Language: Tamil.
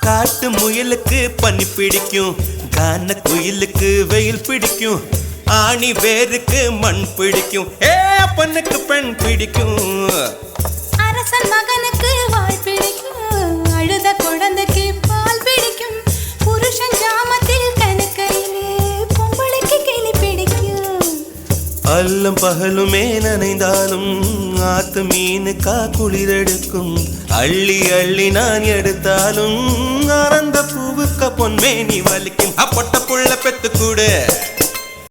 காட்டு முயலுக்கு பனி பிடிக்கும், கான குயிலுக்கு வெயில் பிடிக்கும், ஆணி வேருக்கு மண் பிடிக்கும், அப்பனுக்கு பெண் பிடிக்கும். அரசன் மகனுக்கு வாய் பிடிக்கும், அழுத குழந்தைக்கு பால் பிடிக்கும், புருஷன் ஜாமத்தில் கணக்கையிலே பொம்பளைக்கு கிளி பிடிக்கும். அல்லும் பகலுமே நனைந்தாலும் ஆத்து மீனுக்கா குளிரெடுக்கும், அள்ளி அள்ளி நான் எடுத்தாலும் ஆனந்த பூவுக்க பொன்மேனி வலிக்கும். அப்பட்ட புள்ள பெத்து கூடு